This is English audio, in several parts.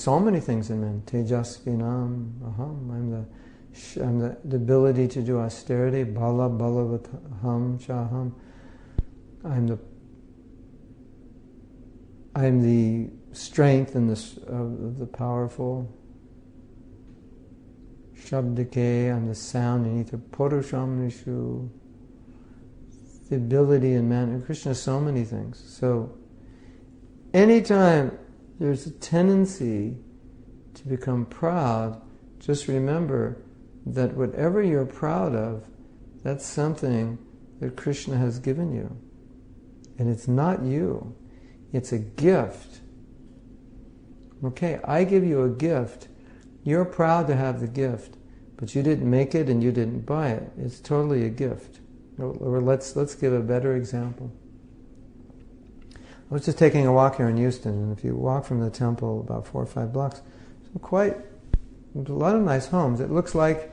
so many things in men. Tejasvinam aham. I'm the ability to do austerity. Bala balavataham chaham. I'm the strength and of the powerful. Shabdike, I'm the sound in ether. Purusham nishu. The ability in man. And Krishna has so many things. So, anytime there's a tendency to become proud, just remember that whatever you're proud of, that's something that Krishna has given you. And it's not you. It's a gift. Okay, I give you a gift. You're proud to have the gift, but you didn't make it and you didn't buy it. It's totally a gift. Or let's give a better example. I was just taking a walk here in Houston, and if you walk from the temple about 4 or 5 blocks, there's a lot of nice homes. It looks like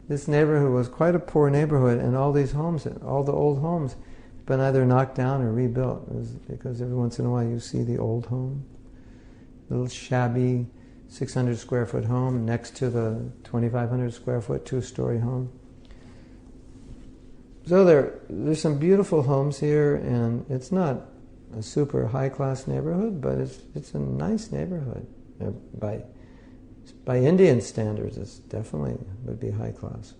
this neighborhood was quite a poor neighborhood, and all these homes, all the old homes, have been either knocked down or rebuilt. Because every once in a while you see the old home, little shabby 600 square foot home next to the 2,500 square foot 2-story home. So there's some beautiful homes here, and it's not a super high-class neighborhood, but it's a nice neighborhood. By Indian standards, it's definitely would be high class.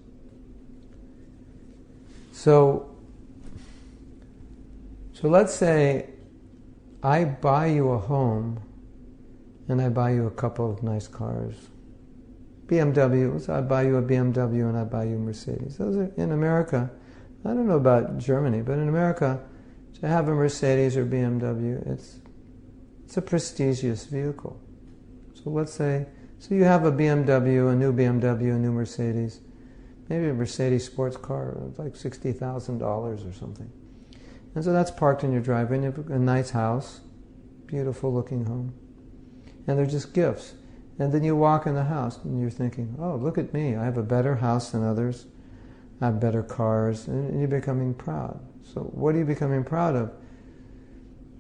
So let's say I buy you a home, and I buy you a couple of nice cars. BMWs, I buy you a BMW and I buy you a Mercedes. Those are, in America, I don't know about Germany, but in America, to have a Mercedes or BMW, it's a prestigious vehicle. So let's say, so you have a BMW, a new BMW, a new Mercedes, maybe a Mercedes sports car, it's like $60,000 or something. And so that's parked in your driveway, and you have a nice house, beautiful looking home. And they're just gifts. And then you walk in the house and you're thinking, oh, look at me, I have a better house than others, I have better cars, and you're becoming proud. So what are you becoming proud of?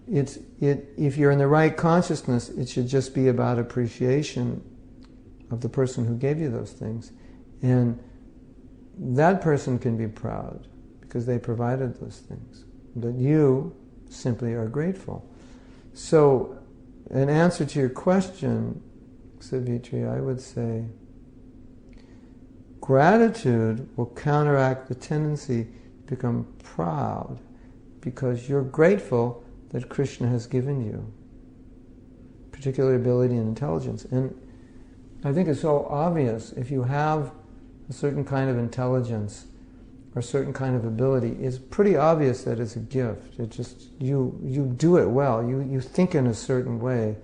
If you're in the right consciousness, it should just be about appreciation of the person who gave you those things. And that person can be proud because they provided those things. But you simply are grateful. So, in answer to your question, Savitri, I would say gratitude will counteract the tendency to become proud because you're grateful that Krishna has given you particular ability and intelligence. And I think it's so obvious, if you have a certain kind of intelligence or a certain kind of ability, it's pretty obvious that it's a gift. It just, you do it well. You think in a certain way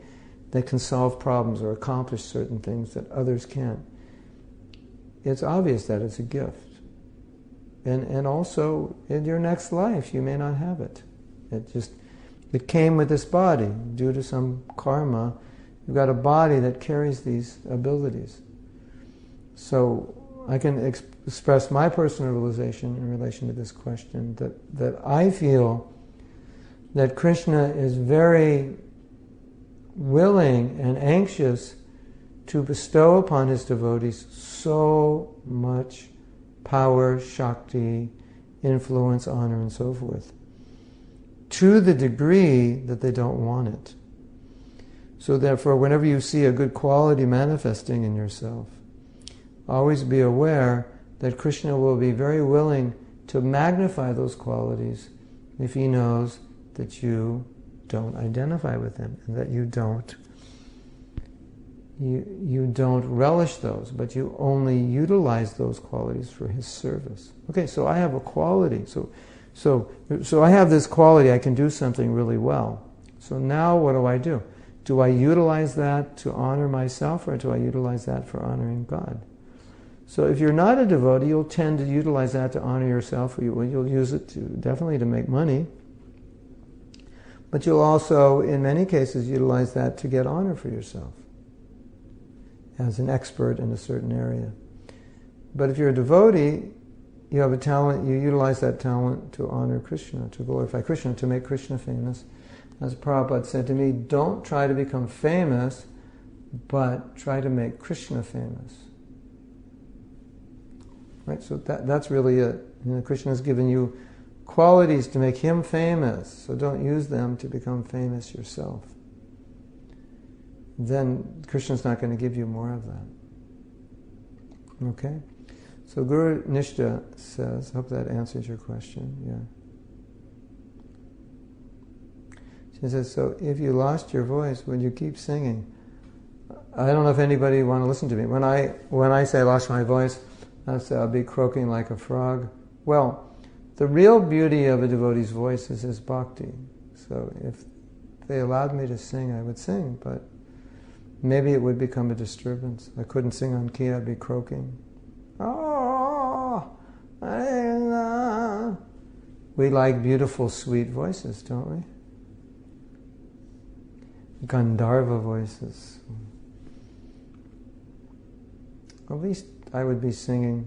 that can solve problems or accomplish certain things that others can't. It's obvious that it's a gift. And also, in your next life, you may not have it. It came with this body. Due to some karma, you've got a body that carries these abilities. So I can express my personal realization in relation to this question, that I feel that Krishna is very willing and anxious to bestow upon his devotees so much power, shakti, influence, honor, and so forth, to the degree that they don't want it. So therefore, whenever you see a good quality manifesting in yourself, always be aware that Krishna will be very willing to magnify those qualities if he knows that you don't identify with them and that you don't relish those, but you only utilize those qualities for his service. Okay, so I have a quality. So I have this quality, I can do something really well. So now what do? Do I utilize that to honor myself, or do I utilize that for honoring God? So if you're not a devotee, you'll tend to utilize that to honor yourself, or you'll use it definitely to make money. But you'll also, in many cases, utilize that to get honor for yourself as an expert in a certain area. But if you're a devotee, you have a talent, you utilize that talent to honor Krishna, to glorify Krishna, to make Krishna famous. As Prabhupada said to me, don't try to become famous but try to make Krishna famous. Right? So that's really it. Krishna has given you qualities to make him famous, so don't use them to become famous yourself. Then Krishna's not going to give you more of that. Okay? So Guru Nishta says, I hope that answers your question, yeah. She says, so if you lost your voice, would you keep singing? I don't know if anybody want to listen to me. When I say I lost my voice, I say I'll be croaking like a frog. Well, the real beauty of a devotee's voice is his bhakti. So if they allowed me to sing, I would sing, but maybe it would become a disturbance. I couldn't sing on key, I'd be croaking. We like beautiful, sweet voices, don't we? Gandharva voices. At least I would be singing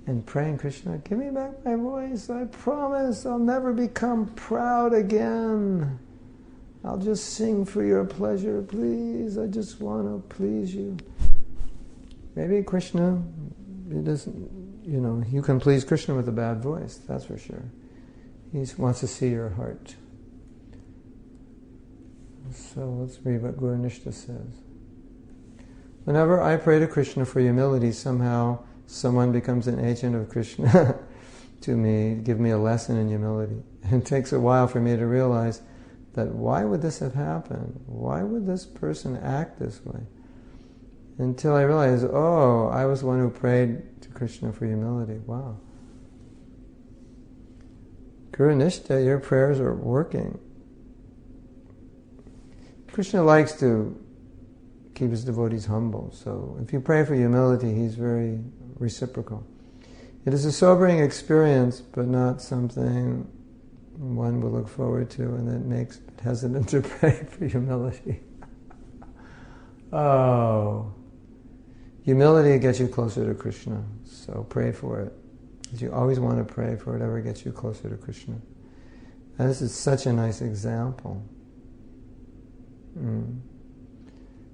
and praying, Krishna, give me back my voice. I promise I'll never become proud again. I'll just sing for your pleasure, please. I just want to please you. Maybe Krishna, he doesn't, you can please Krishna with a bad voice, that's for sure. He wants to see your heart. So let's read what Guru Nishta says. Whenever I pray to Krishna for humility, somehow someone becomes an agent of Krishna to me, give me a lesson in humility. And it takes a while for me to realize that why would this have happened? Why would this person act this way? Until I realize, oh, I was the one who prayed to Krishna for humility. Wow. Guru Nishta, your prayers are working. Krishna likes to keep his devotees humble. So if you pray for humility, he's very reciprocal. It is a sobering experience, but not something one will look forward to, and that makes it hesitant to pray for humility. Oh. Humility gets you closer to Krishna, so pray for it. Because you always want to pray for whatever gets you closer to Krishna. And this is such a nice example.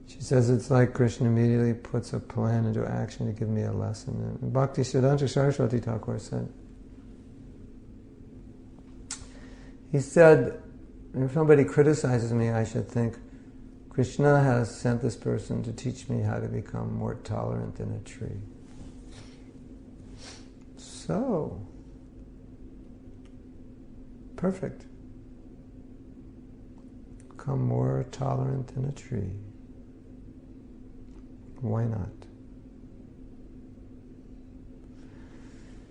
She says it's like Krishna immediately puts a plan into action to give me a lesson. And Bhakti Siddhanta Saraswati Thakur said, he said, if somebody criticizes me, I should think, Krishna has sent this person to teach me how to become more tolerant than a tree. So, perfect. Become more tolerant than a tree. Why not?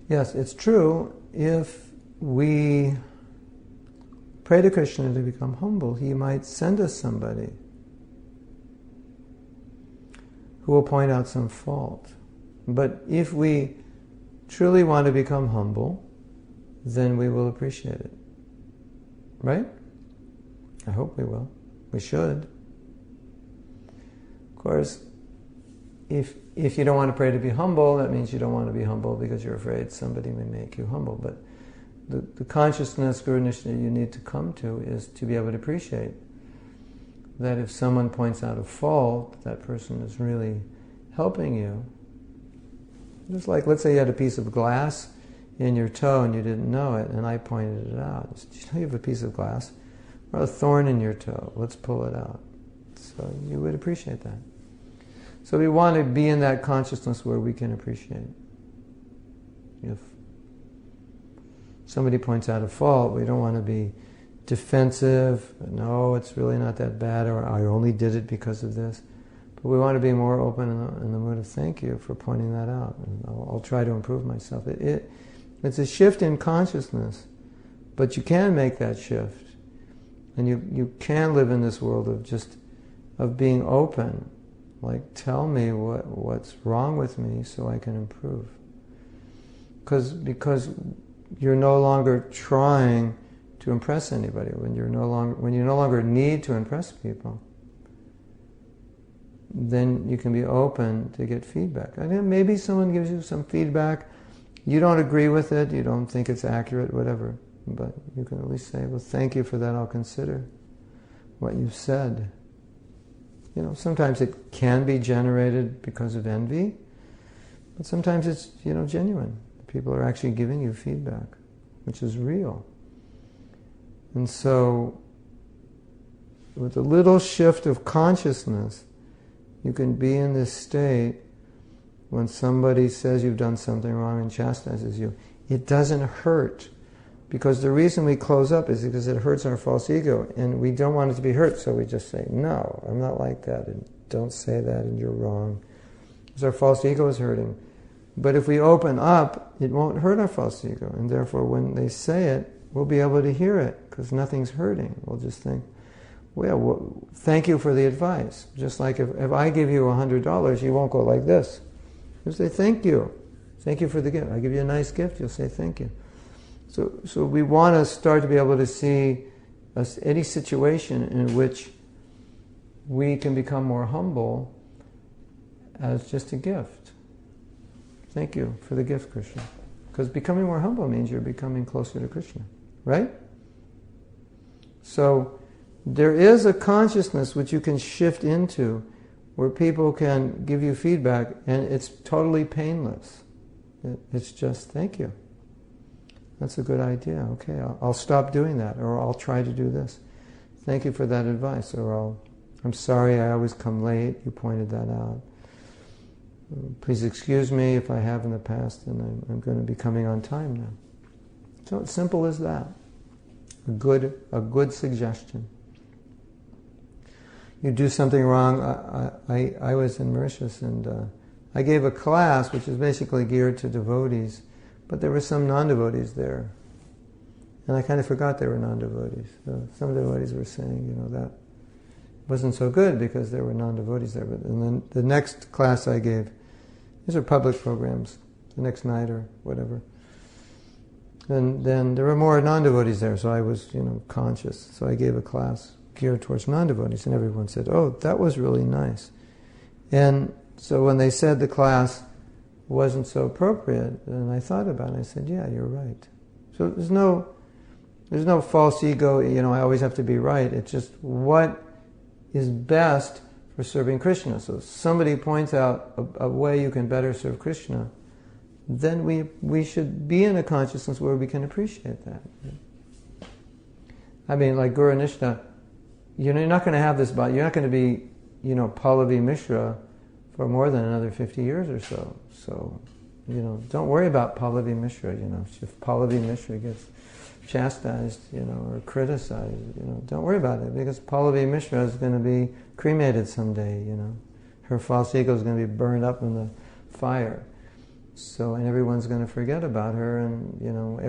Yes, it's true. If we pray to Krishna to become humble, he might send us somebody who will point out some fault. But if we truly want to become humble, then we will appreciate it. Right? I hope we will. We should. Of course, if you don't want to pray to be humble, that means you don't want to be humble because you're afraid somebody may make you humble. But the consciousness, Guru Nishta, you need to come to is to be able to appreciate that if someone points out a fault, that person is really helping you. Just like, let's say you had a piece of glass in your toe and you didn't know it, and I pointed it out. Did you know you have a piece of glass? Or a thorn in your toe. Let's pull it out. So you would appreciate that. So we want to be in that consciousness where we can appreciate. If somebody points out a fault, we don't want to be defensive. No, it's really not that bad, or I only did it because of this. But we want to be more open in the mood of thank you for pointing that out. And I'll try to improve myself. It's a shift in consciousness, but you can make that shift. And you can live in this world of being open. Like, tell me what's wrong with me so I can improve. Because you're no longer trying to impress anybody. When you no longer need to impress people, then you can be open to get feedback. I mean, maybe someone gives you some feedback, you don't agree with it, you don't think it's accurate, whatever. But you can at least say, well, thank you for that, I'll consider. what you've said. Sometimes it can be generated because of envy, but sometimes it's, genuine. People are actually giving you feedback, which is real. And so, with a little shift of consciousness, you can be in this state when somebody says you've done something wrong and chastises you. It doesn't hurt. Because the reason we close up is because it hurts our false ego, and we don't want it to be hurt, so we just say, no, I'm not like that, and don't say that, and you're wrong. Because our false ego is hurting. But if we open up, it won't hurt our false ego, and therefore when they say it, we'll be able to hear it, because nothing's hurting. We'll just think, well, thank you for the advice. Just like if I give you $100, you won't go like this. You'll say, thank you. Thank you for the gift. I give you a nice gift, you'll say, thank you. So we want to start to be able to see any situation in which we can become more humble as just a gift. Thank you for the gift, Krishna. Because becoming more humble means you're becoming closer to Krishna, right? So there is a consciousness which you can shift into where people can give you feedback and it's totally painless. It's just, thank you. That's a good idea. Okay, I'll stop doing that, or I'll try to do this. Thank you for that advice, or I'm sorry I always come late, you pointed that out. Please excuse me if I have in the past, and I'm going to be coming on time now. So it's simple as that. A good suggestion. You do something wrong. I was in Mauritius, and I gave a class which is basically geared to devotees, but there were some non-devotees there. And I kind of forgot they were non-devotees. So some devotees were saying, that wasn't so good because there were non-devotees there. And then the next class I gave, these are public programs, the next night or whatever. And then there were more non-devotees there, so I was, conscious. So I gave a class geared towards non-devotees, and everyone said, oh, that was really nice. And so when they said the class wasn't so appropriate, and I thought about it, I said, yeah, you're right. So there's no false ego, I always have to be right. It's just what is best for serving Krishna. So if somebody points out a way you can better serve Krishna, then we should be in a consciousness where we can appreciate that. I mean, like Guru Nishta, you're not going to have this body, you're not going to be, Pallavi Mishra for more than another 50 years or so. So, don't worry about Pallavi Mishra, if Pallavi Mishra gets chastised, or criticized, don't worry about it, because Pallavi Mishra is going to be cremated someday, Her false ego is going to be burned up in the fire. So, and everyone's going to forget about her, and,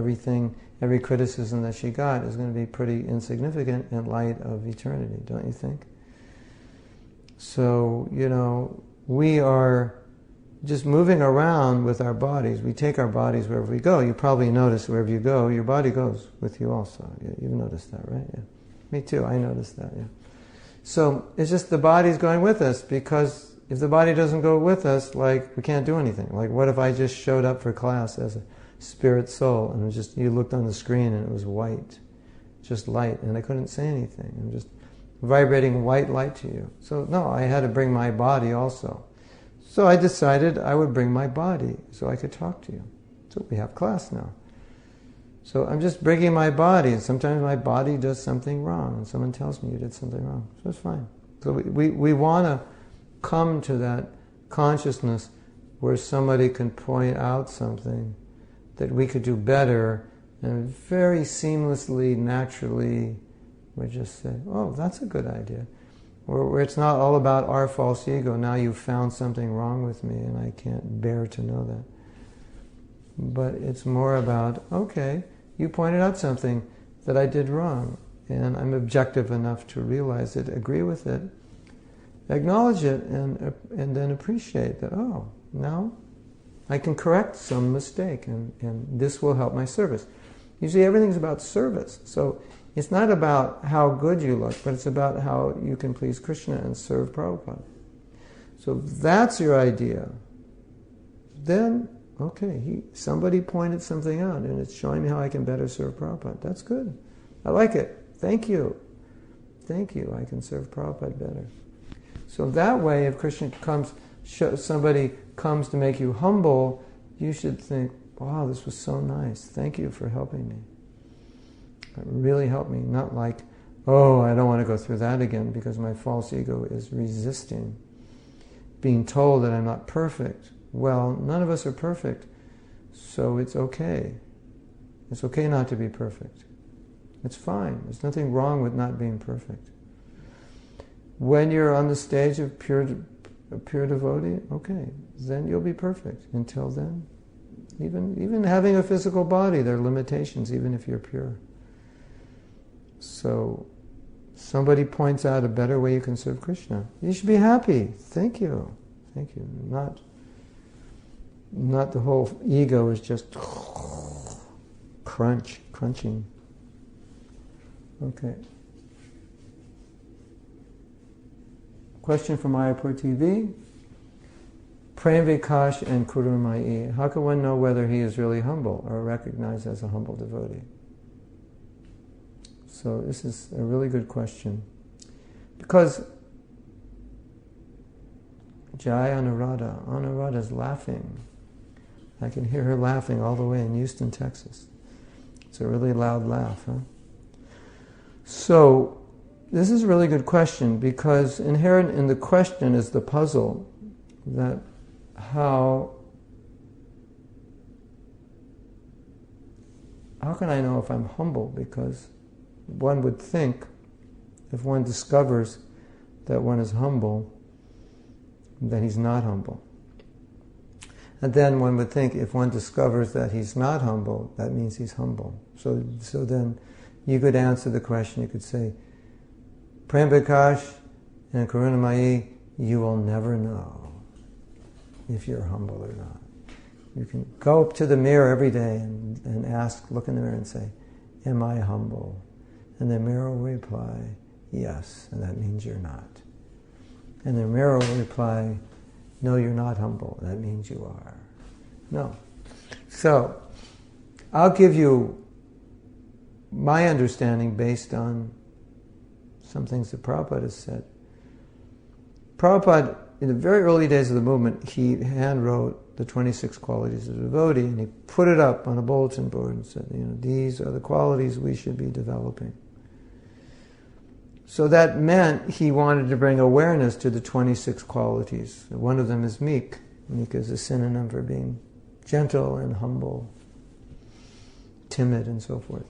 every criticism that she got is going to be pretty insignificant in light of eternity, don't you think? So, we are just moving around with our bodies. We take our bodies wherever we go. You probably notice wherever you go, your body goes with you also. You've noticed that, right? Yeah. Me too, I noticed that, yeah. So it's just the body's going with us, because if the body doesn't go with us, we can't do anything. Like, what if I just showed up for class as a spirit soul, and you looked on the screen and it was white, just light, and I couldn't say anything. I'm just vibrating white light to you. So no, I had to bring my body also. So I decided I would bring my body so I could talk to you. So we have class now. So I'm just bringing my body, and sometimes my body does something wrong, and someone tells me you did something wrong. So it's fine. So we want to come to that consciousness where somebody can point out something that we could do better, and very seamlessly, naturally, we just say, oh, that's a good idea. Where it's not all about our false ego, now you've found something wrong with me and I can't bear to know that. But it's more about, okay, you pointed out something that I did wrong, and I'm objective enough to realize it, agree with it, acknowledge it, and then appreciate that, oh, now I can correct some mistake, and this will help my service. Usually everything's about service. So it's not about how good you look, but it's about how you can please Krishna and serve Prabhupada. So if that's your idea, then, okay, somebody pointed something out, and it's showing me how I can better serve Prabhupada. That's good. I like it. Thank you. thank you, I can serve Prabhupada better. So that way, if somebody comes to make you humble, you should think, wow, this was so nice. Thank you for helping me. It really helped me. Not like, oh, I don't want to go through that again because my false ego is resisting being told that I'm not perfect. Well, none of us are perfect, so it's okay. It's okay not to be perfect. It's fine. There's nothing wrong with not being perfect. When you're on the stage of pure devotee, okay, then you'll be perfect. Until then, even having a physical body, there are limitations, even if you're pure. So, somebody points out a better way you can serve Krishna. You should be happy. Thank you. Thank you. Not the whole ego is just crunching. Okay. Question from Mayapur TV. Prem Vikash and Kurumai. How can one know whether he is really humble or recognized as a humble devotee? So this is a really good question. Because Jai Anuradha is laughing. I can hear her laughing all the way in Houston, Texas. It's a really loud laugh, huh? So, this is a really good question because inherent in the question is the puzzle that how can I know if I'm humble? Because one would think if one discovers that one is humble, then he's not humble. And then one would think if one discovers that he's not humble, that means he's humble. So then you could answer the question, you could say, Prem Vikash and Karunamayi, you will never know if you're humble or not. You can go up to the mirror every day and ask, look in the mirror and say, am I humble? And the mirror will reply, yes, and that means you're not. And the mirror will reply, no, you're not humble, that means you are. No. So, I'll give you my understanding based on some things that Prabhupada has said. Prabhupada, in the very early days of the movement, he hand-wrote the 26 qualities of devotee, and he put it up on a bulletin board and said, these are the qualities we should be developing. So that meant he wanted to bring awareness to the 26 qualities. One of them is meek. Meek is a synonym for being gentle and humble, timid, and so forth.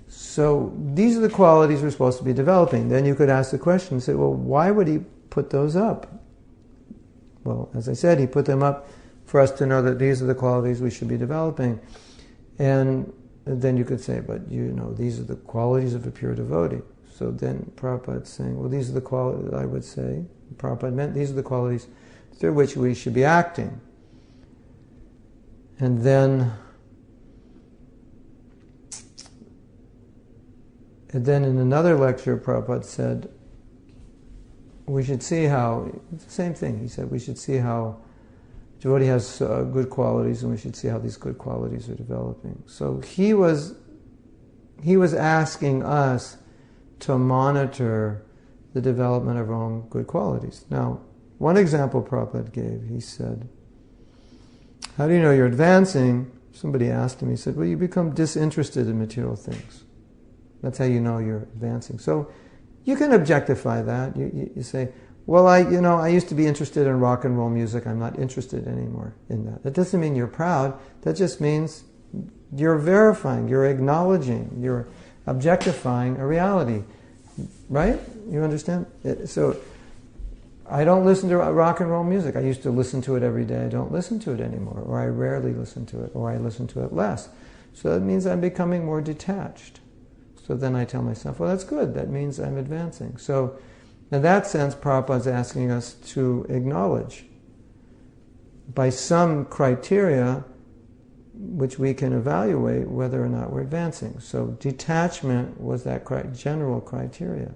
So these are the qualities we're supposed to be developing. Then you could ask the question, say, well, why would he put those up? Well, as I said, he put them up for us to know that these are the qualities we should be developing. And then you could say, but these are the qualities of a pure devotee. So then Prabhupada's saying, well, these are the qualities, I would say, Prabhupada meant these are the qualities through which we should be acting. And then in another lecture, Prabhupada said, we should see how, it's the same thing, he said, we should see how devotee has good qualities and we should see how these good qualities are developing. So he was asking us to monitor the development of our own good qualities. Now, one example Prabhupada gave, he said, how do you know you're advancing? Somebody asked him, he said, well, you become disinterested in material things. That's how you know you're advancing. So you can objectify that. You say, well, I used to be interested in rock and roll music. I'm not interested anymore in that. That doesn't mean you're proud. That just means you're verifying, you're acknowledging, you're objectifying a reality. Right? You understand? So I don't listen to rock and roll music. I used to listen to it every day. I don't listen to it anymore. Or I rarely listen to it. Or I listen to it less. So that means I'm becoming more detached. So then I tell myself, well, that's good. That means I'm advancing. So in that sense, Prabhupada's asking us to acknowledge by some criteria which we can evaluate whether or not we're advancing. So detachment was that general criteria.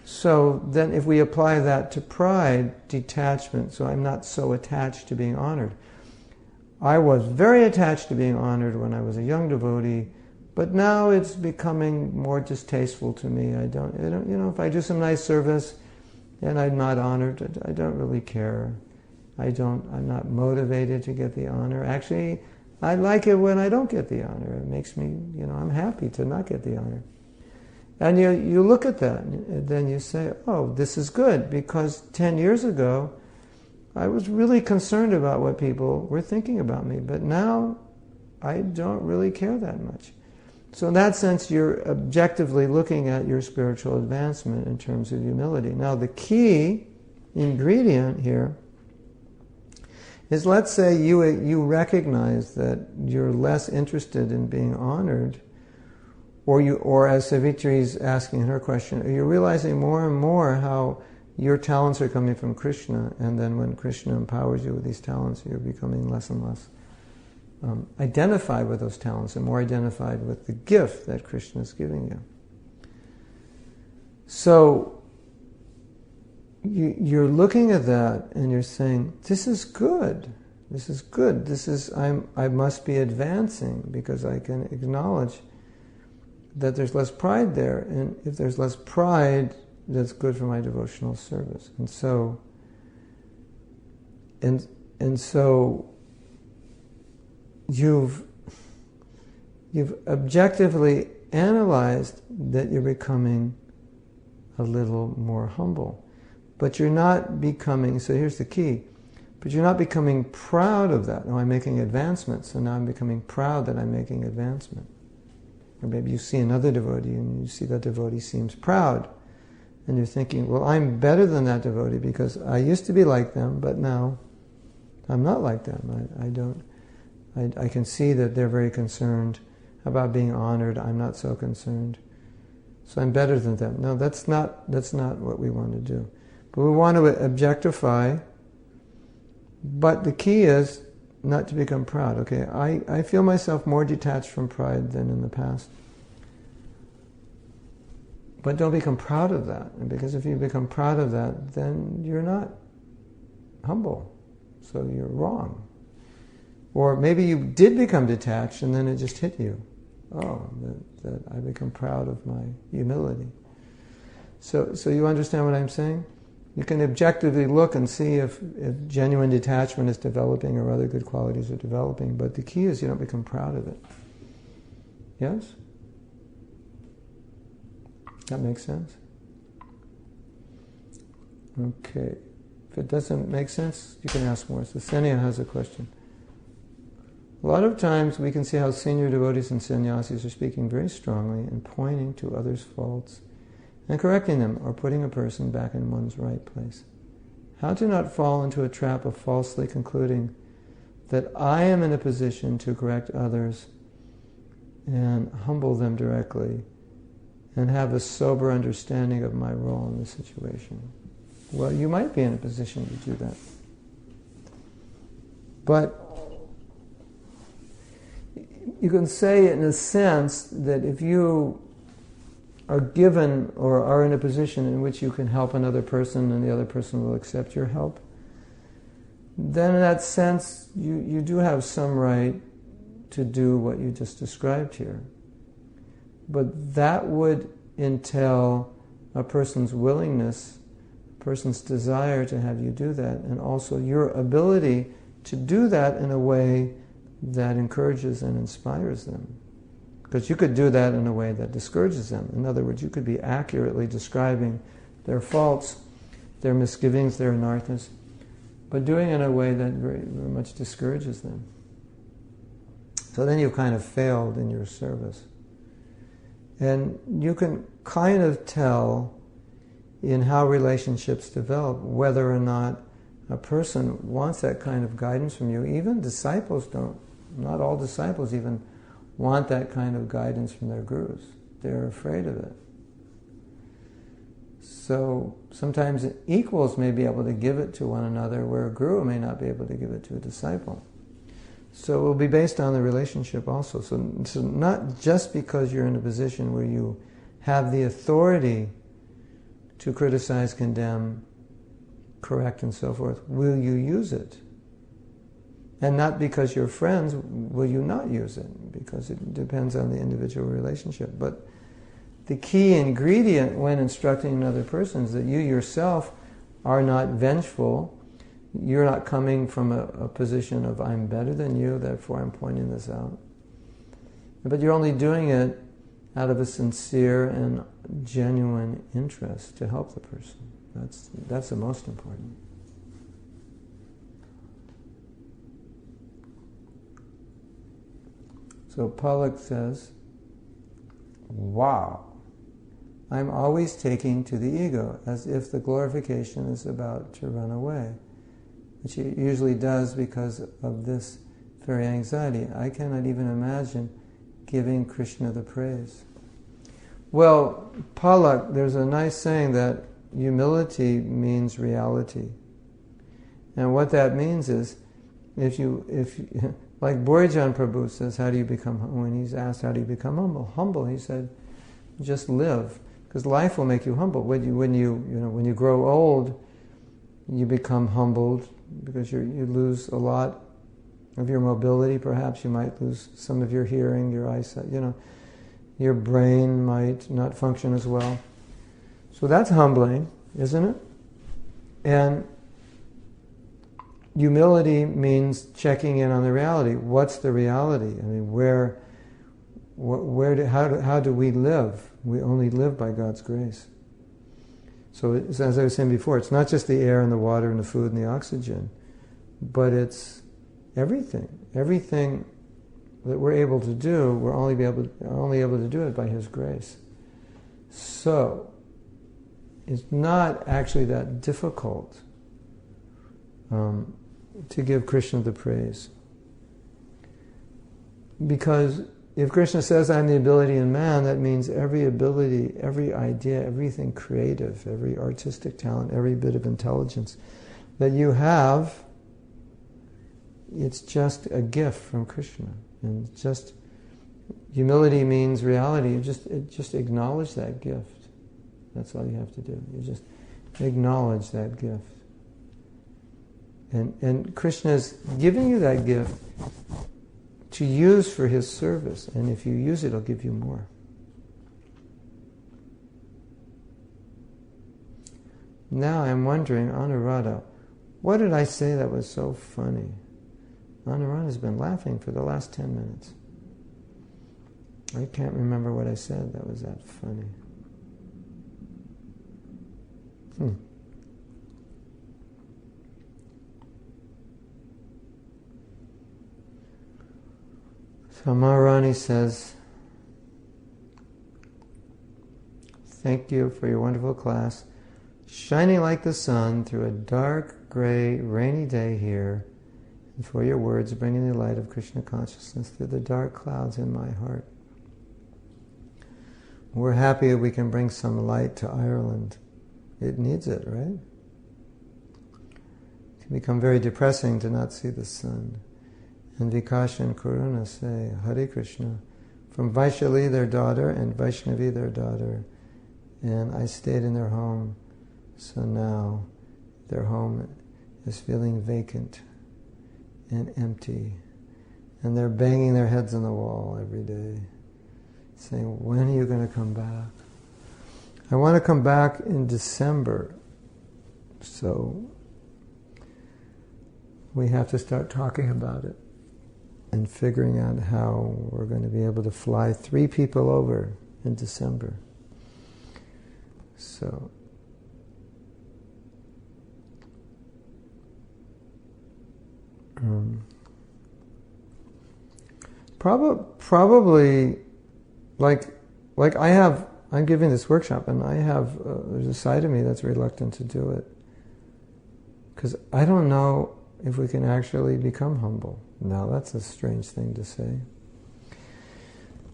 So then if we apply that to pride, detachment, so I'm not so attached to being honored. I was very attached to being honored when I was a young devotee, But now it's becoming more distasteful to me. I don't, if I do some nice service and I'm not honored, I don't really care. I'm not motivated to get the honor. Actually, I like it when I don't get the honor. It makes me, I'm happy to not get the honor. And you look at that, and then you say, oh, this is good, because 10 years ago, I was really concerned about what people were thinking about me, but now I don't really care that much. So in that sense, you're objectively looking at your spiritual advancement in terms of humility. Now the key ingredient here is, let's say you recognize that you're less interested in being honored, or as Savitri's asking her question, you're realizing more and more how your talents are coming from Krishna, and then when Krishna empowers you with these talents, you're becoming less and less identified with those talents and more identified with the gift that Krishna is giving you. So you're looking at that and you're saying, this is good. This is good. I must be advancing, because I can acknowledge that there's less pride there, and if there's less pride, that's good for my devotional service. And so you've objectively analyzed that you're becoming a little more humble. But you're not becoming, so here's the key, but you're not becoming proud of that. Oh, I'm making advancement, so now I'm becoming proud that I'm making advancement. Or maybe you see another devotee and you see that devotee seems proud, and you're thinking, well, I'm better than that devotee because I used to be like them, but now I'm not like them. I can see that they're very concerned about being honored. I'm not so concerned. So I'm better than them. No, that's not what we want to do. But we want to objectify, but the key is not to become proud. Okay, I feel myself more detached from pride than in the past. But don't become proud of that. Because if you become proud of that, then you're not humble. So you're wrong. Or maybe you did become detached and then it just hit you. Oh, that I become proud of my humility. So you understand what I'm saying? You can objectively look and see if genuine detachment is developing or other good qualities are developing, but the key is you don't become proud of it. Yes? That makes sense? Okay. If it doesn't make sense, you can ask more. So Senia has a question. A lot of times we can see how senior devotees and sannyasis are speaking very strongly and pointing to others' faults and correcting them, or putting a person back in one's right place. How to not fall into a trap of falsely concluding that I am in a position to correct others and humble them directly, and have a sober understanding of my role in the situation. Well, you might be in a position to do that. But you can say in a sense that if you are given or are in a position in which you can help another person and the other person will accept your help, then in that sense you do have some right to do what you just described here. But that would entail a person's willingness, a person's desire to have you do that, and also your ability to do that in a way that encourages and inspires them. Because you could do that in a way that discourages them. In other words, you could be accurately describing their faults, their misgivings, their anarthas, but doing it in a way that very, very much discourages them. So then you've kind of failed in your service. And you can kind of tell in how relationships develop whether or not a person wants that kind of guidance from you. Even disciples don't. Not all disciples even want that kind of guidance from their gurus. They're afraid of it. So sometimes equals may be able to give it to one another, where a guru may not be able to give it to a disciple. So it will be based on the relationship also. So not just because you're in a position where you have the authority to criticize, condemn, correct, and so forth, will you use it. And not because you're friends will you not use it, because it depends on the individual relationship. But the key ingredient when instructing another person is that you yourself are not vengeful. You're not coming from a position of I'm better than you, therefore I'm pointing this out. But you're only doing it out of a sincere and genuine interest to help the person. That's the most important. So Palak says, wow, I'm always taking to the ego as if the glorification is about to run away, which it usually does because of this very anxiety. I cannot even imagine giving Krishna the praise. Well, Palak, there's a nice saying that humility means reality. And what that means is, if like Borijan Prabhu says, how do you become, when he's asked how do you become humble? Humble, he said, just live. Because life will make you humble. When you grow old, you become humbled because you lose a lot of your mobility. Perhaps you might lose some of your hearing, your eyesight. Your brain might not function as well. So that's humbling, isn't it? And humility means checking in on the reality. What's the reality? I mean, how do we live? We only live by God's grace. So as I was saying before, it's not just the air and the water and the food and the oxygen, but it's everything. Everything that we're able to do, we're only able to do it by His grace. So it's not actually that difficult to give Krishna the praise. Because if Krishna says, I'm the ability in man, that means every ability, every idea, everything creative, every artistic talent, every bit of intelligence that you have, it's just a gift from Krishna. And just, humility means reality. You just acknowledge that gift. That's all you have to do. You just acknowledge that gift. And Krishna is giving you that gift to use for His service. And if you use it, He'll give you more. Now I'm wondering, Anuradha, what did I say that was so funny? Anuradha's been laughing for the last 10 minutes. I can't remember what I said that was that funny. So Maharani says, thank you for your wonderful class, shining like the sun through a dark, gray, rainy day here, and for your words bringing the light of Krishna consciousness through the dark clouds in my heart. We're happy we can bring some light to Ireland. It needs it, right? It can become very depressing to not see the sun. And Vikash and Karuna say, Hare Krishna, from Vaishali, their daughter, and Vaishnavi, their daughter. And I stayed in their home, so now their home is feeling vacant and empty. And they're banging their heads on the wall every day, saying, when are you going to come back? I want to come back in December, so we have to start talking about it and figuring out how we're going to be able to fly 3 people over in December. So, probably, like I'm giving this workshop, and I have there's a side of me that's reluctant to do it because I don't know if we can actually become humble. Now that's a strange thing to say,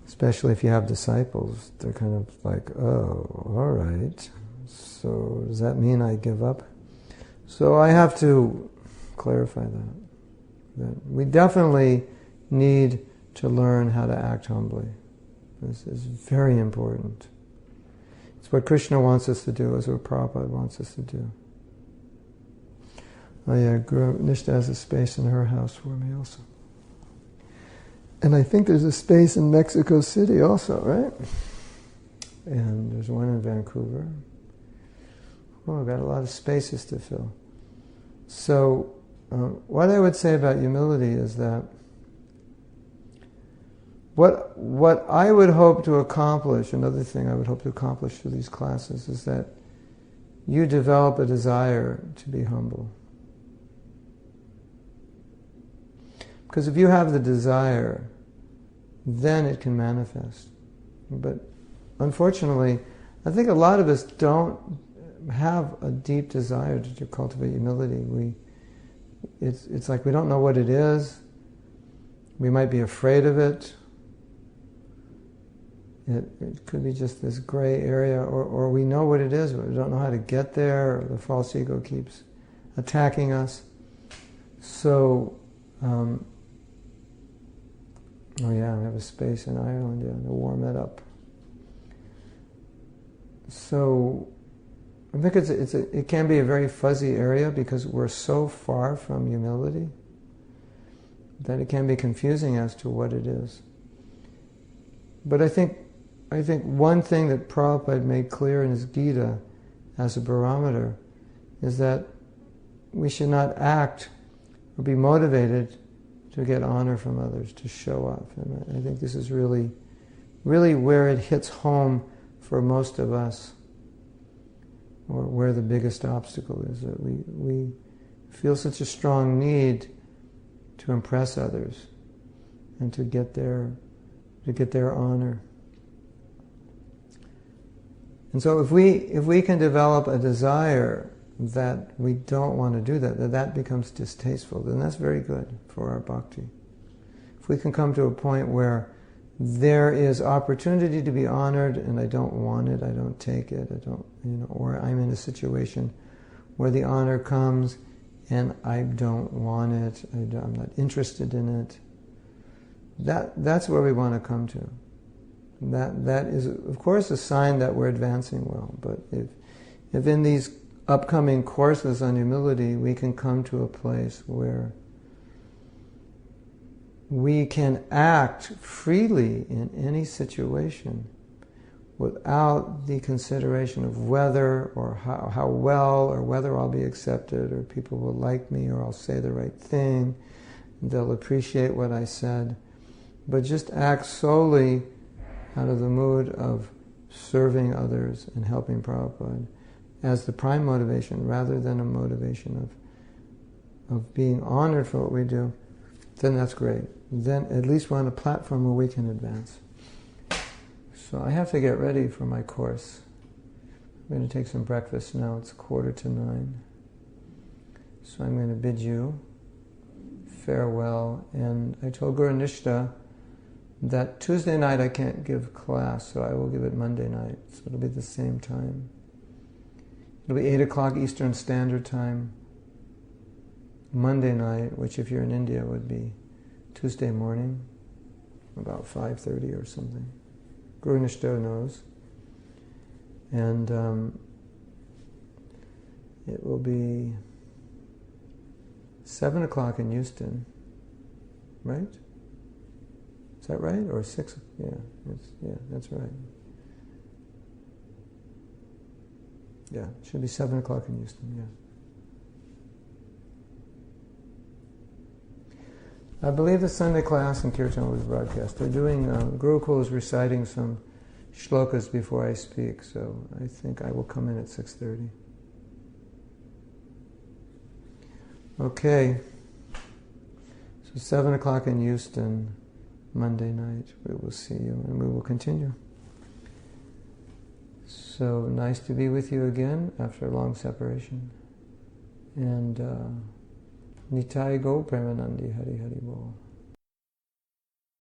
especially if you have disciples. They're kind of like, oh, all right, so does that mean I give up? So I have to clarify that we definitely need to learn how to act humbly. This is very important. It's what Krishna wants us to do, it's what Prabhupada wants us to do. Oh yeah, Guru Nishta has a space in her house for me also. And I think there's a space in Mexico City also, right? And there's one in Vancouver. Oh, I've got a lot of spaces to fill. So, what I would say about humility is that what I would hope to accomplish, another thing I would hope to accomplish through these classes, is that you develop a desire to be humble. Because if you have the desire, then it can manifest. But unfortunately, I think a lot of us don't have a deep desire to cultivate humility. It's like we don't know what it is. We might be afraid of it. It could be just this gray area, or we know what it is, but we don't know how to get there, or the false ego keeps attacking us. So, oh yeah, we have a space in Ireland, yeah, to warm it up. So, I think it can be a very fuzzy area because we're so far from humility that it can be confusing as to what it is. But I think one thing that Prabhupada made clear in his Gita as a barometer is that we should not act or be motivated to get honor from others, to show off. And I think this is really, really where it hits home for most of us, or where the biggest obstacle is, that we feel such a strong need to impress others and to get their honor. And so if we can develop a desire that we don't want to do that becomes distasteful, then that's very good for our bhakti. If we can come to a point where there is opportunity to be honored and I don't want it, I don't take it, or I'm in a situation where the honor comes and I don't want it, I'm not interested in it, that's where we want to come to. That is, of course, a sign that we're advancing well. But if in these upcoming courses on humility we can come to a place where we can act freely in any situation without the consideration of whether or how well, or whether I'll be accepted, or people will like me, or I'll say the right thing, they'll appreciate what I said, but just act solely out of the mood of serving others and helping Prabhupada as the prime motivation, rather than a motivation of being honored for what we do, then that's great. Then at least we're on a platform where we can advance. So I have to get ready for my course. I'm going to take some breakfast now. It's 8:45. So I'm going to bid you farewell. And I told Guru Nishta that Tuesday night I can't give class, so I will give it Monday night. So it'll be the same time. It'll be 8 o'clock Eastern Standard Time, Monday night, which if you're in India would be Tuesday morning, about 5:30 or something. Guru Nishta knows. And it will be 7 o'clock in Houston, right? Is that right? Or 6? Yeah, that's right. Yeah, it should be 7 o'clock in Houston, yeah. I believe the Sunday class in Kirtan will be broadcast. They're doing, Gurukul is reciting some shlokas before I speak, so I think I will come in at 6:30. Okay, so 7 o'clock in Houston, Monday night, we will see you and we will continue. So nice to be with you again after a long separation. And Nitai Go Premanandi Hari Hari Bol.